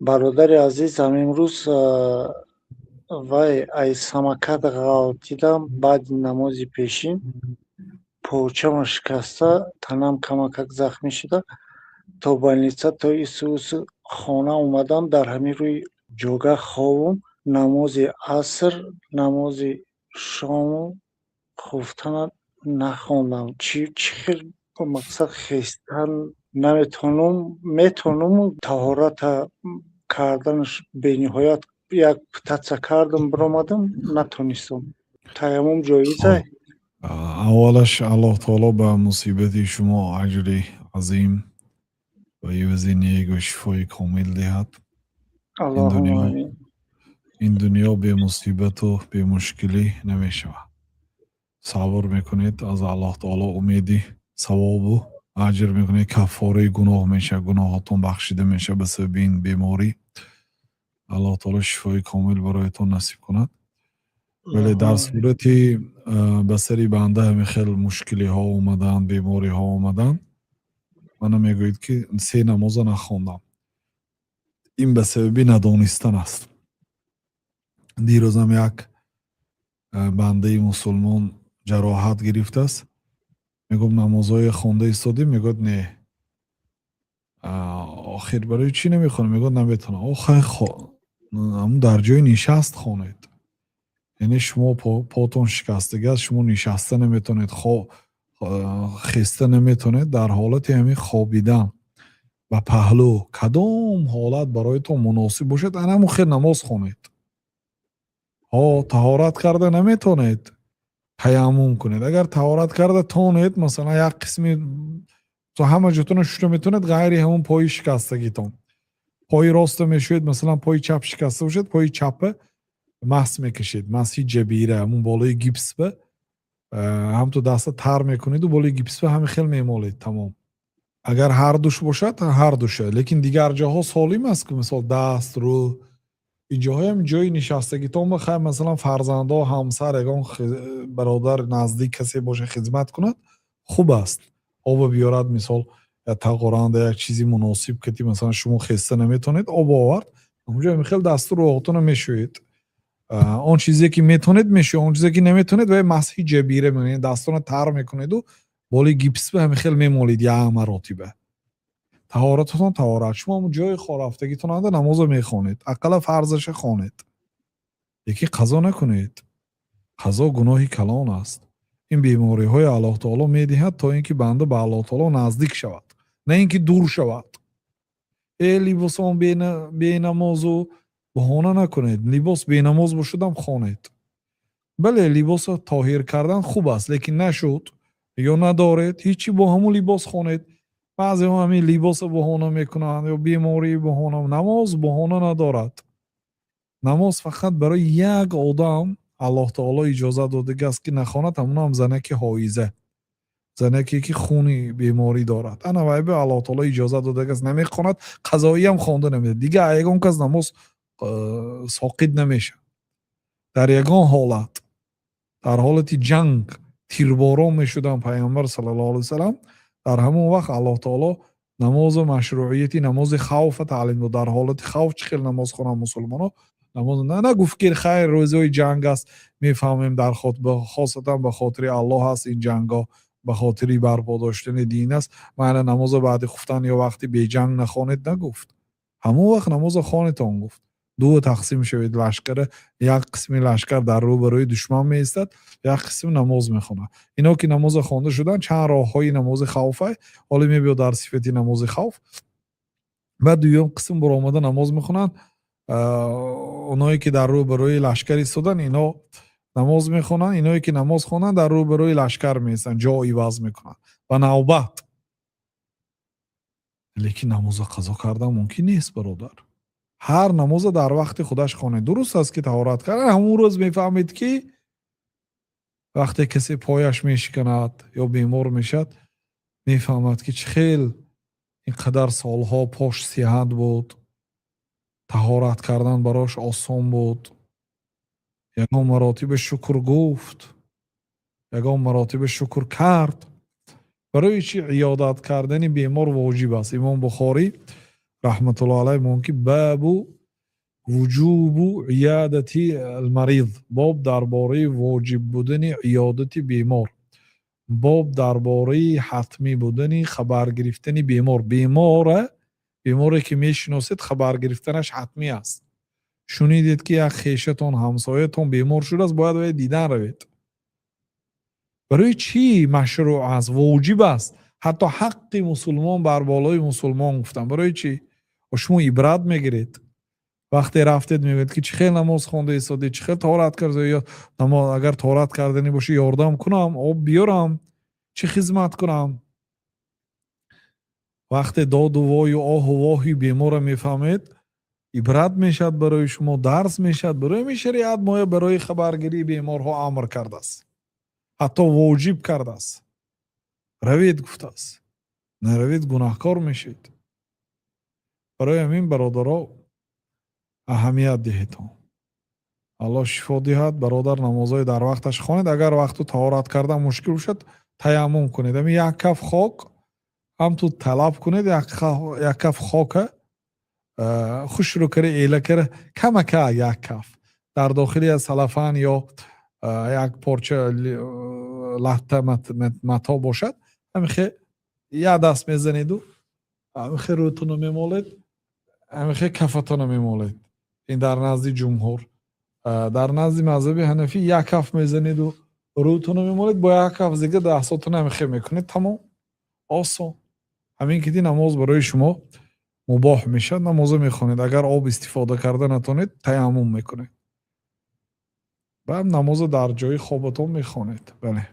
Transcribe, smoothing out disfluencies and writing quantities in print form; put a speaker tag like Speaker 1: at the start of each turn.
Speaker 1: برادر عزیزم امروز وای از سمکت غلطیدم بعد نماز پیشین پوچم شکسته تنم کمکک زخمی شده تا больница تا ایسوس خانه اومدم در همین روی جوگه خوابم نماز عصر نماز شام خفتن نخوندم چی خیلی مقصد خیستن نمیتونم میتونم طهارت کردنش بینهایت یک پتچه کردم برآمدم نتونستم تیمم جایزه.
Speaker 2: خب اولش الله تعالی به مصیبت شما اجر عظیم و عوض نیک و شفای کامل دهد. این
Speaker 1: اللهم
Speaker 2: دنیا
Speaker 1: آمین.
Speaker 2: این دنیا به مصیبت و به مشکلی نمیشه. صبر میکنید از الله تعالی امیدی ثواب و اجر میکنید کفاره گناه میشه گناهاتون بخشیده میشه به سبب این بیماری. الله تعالی شفای کامل برایتون نصیب کند. ولی
Speaker 1: اللهم
Speaker 2: در
Speaker 1: آمین.
Speaker 2: صورتی به سری بنده همین خیلی مشکلی ها اومدن بیماری ها اومدن منو میگوید که سه نماز نخوندم این به سببی ندانستن است. دیروزم یک بنده مسلمان جراحت گرفته است میگم نمازهای خونده ایستادی میگوید نه آخر برای چی نمیخونه میگوید نمیتونم آخه همون در جای نشست خونید یعنی شما پاتون شکستگی است شما نشسته نمیتونید خسته نمیتونید در حالت همین خوابیدن و پهلو کدام حالت برایتون مناسب باشد همون خیر نماز خونید. طهارت کرده نمیتونید تیمم کنید. اگر طهارت کرده تونید مثلا یک قسمی تو همه جاتون شروع میتونید غیر همون پای شکستگیتون پای راست میشوید مثلا پای چپ شکسته باشید پای چپ مس میکشید مسی جبیره همون بالای گیپس به هم تو دست تر میکنید و بالای گیپس به همین خیلی میمالید تمام. اگر هر دوش باشد هر دوشه لیکن دیگر جاها سالم است که مثلا دست رو اینجاها هم جای نشستگیتون بخیر مثلا فرزنده و همسر اگه برادر نزدیک کسی باشه خدمت کند خوب است آب بیارد مثال تقارنده یک چیزی مناسب که مثلا شما خسته نمیتونید آب آورد اونجا خیلی دست رو آتون میشوید اون چیزی که میتونید میشه اون چیزی که نمیتونید و مسحی جبیره میکنید دستان تر میکنید و بالی گیپس به همین خیلی میمالید یا مراتبه طهارتتون طهارت شما همون جای خورفتگیتون هنده نماز میخونید اقل فرضش خونید یکی قضا نکنید قضا گناهی کلان است این بیماری های الله تعالی میدهد تا اینکه بنده به الله تعالی نزدیک شود نه اینکه دور شود. لباس هم بی نماز و بهانه نکنید لباس بی نماز باشدم خونید بله لباس طاهر کردن خوب است لیکن نشد یا ندارید هیچی با همون لباس خونید. بعضی هم همین لباس بهانه میکنند یا بیماری بهانه نماز بهانه ندارد. نماز فقط برای یک آدم الله تعالی اجازه داده است که نخواند همون هم زنک حایزه زنکی که خونی بیماری دارد انا وای به الله تعالی اجازه داده است نمیخواند قضایی هم خوانده نمیده دیگه یگان کس نماز ساقط نمیشه. در یگان حالت در حالت جنگ تیرباران میشدن پیامبر صلی الله علیه وسلم در همون وقت الله تعالی نماز مشروعیتی نماز خوف تعلیم داد. در حالت خوف چه خیلی نماز خونن مسلمانا نماز نه گفت که خیر روزای جنگ است میفهمیم در خاصتا به خاطر الله هست این جنگا به خاطری برپا داشتن دین است معنی نماز بعد خفتن یا وقتی بی جنگ نخوانید نگفت همون وقت نماز خوانتون گفت دو تقسیم شوید لشکر یک قسمی لشکر در روبروی دشمن می ایستد یک قسم نماز میخونه اینا که نماز خوانده شدن چند راههای نماز خوفه حالا میبیا در صفتی نماز خوف و دویم قسم برآمده نماز میخونن اونایی که در روبروی لشکر ایستادن اینا نماز میخونن اینایی که نماز خوانن در روبروی لشکر میستن جا عوض میکنن و نوبت لیکن نماز قضا کردن ممکن نیست برادر. هر نماز در وقت خودش خونه درست است که طهارت کردن همون روز میفهمید که وقتی کسی پایش میشکند یا بیمار میشد میفهمد که خیلی اینقدر سالها پاش سیاحت بود طهارت کردن براش آسان بود یگان مراتب شکر گفت یگان مراتب شکر کرد. برای چی عیادت کردن بیمار واجب است. امام بخاری رحمت الله علیه ممکن باب وجوب عیادت المریض، باب درباره واجب بودن عیادت بیمار، باب درباره حتمی بودن خبر گرفتن بیمار. بیماری که میشناسید خبر گرفتنش حتمی است. شنیدید که یک خویشتون همسایتون بیمار شده است، باید باید دیدن روید. برای چی مشروع است؟ واجب است. حتی حق مسلمان بر بالای مسلمان گفتن. برای چی؟ و شما عبرت میگیرید. وقتی رفتید میگید که چه خیلی نماز خونده ایستادی، چه خیلی طهارت کرده، یا نماز اگر طهارت کردنی باشه یاردم کنم، آب بیارم، چه خدمت کنم. وقتی داد و وای و آه و واهی بیمار میفهمید، عبرت میشد برای شما، درس میشد. برای می شریعت ما برای خبرگیری بیمارها امر کرده است، حتی واجب کرده است. روید گفته است، نروید گناهکار میشید. برای همین برادرها اهمیت دهید. الله شفا دهد. برادر نمازهای در وقتش خوانید. اگر وقت طهارت کردن مشکل شد تیمم کنید. همین یک کف خاک هم تو طلب کنید، یک کف خاک خوش رو کره ایله کره کمکه، یک کف در داخلی از سلفان یا یک پارچه لحته متا باشد، همیخه یک دست میزنید و همیخه روتون رو میمالید، همیخه کفتون رو میمالید. این در نزد جمهور. در نزد مذهب حنفی یک کف میزنید و روتون رو میمالید، با یک کف دیگه دستاتون همیخه میکنید. تمام آسان. همین که دی نماز برای شما مباح میشد. نماز میخونید. اگر آب استفاده کرده نتونید تیمم میکنید. بعد نماز در جای خوابتون میخونید. بله.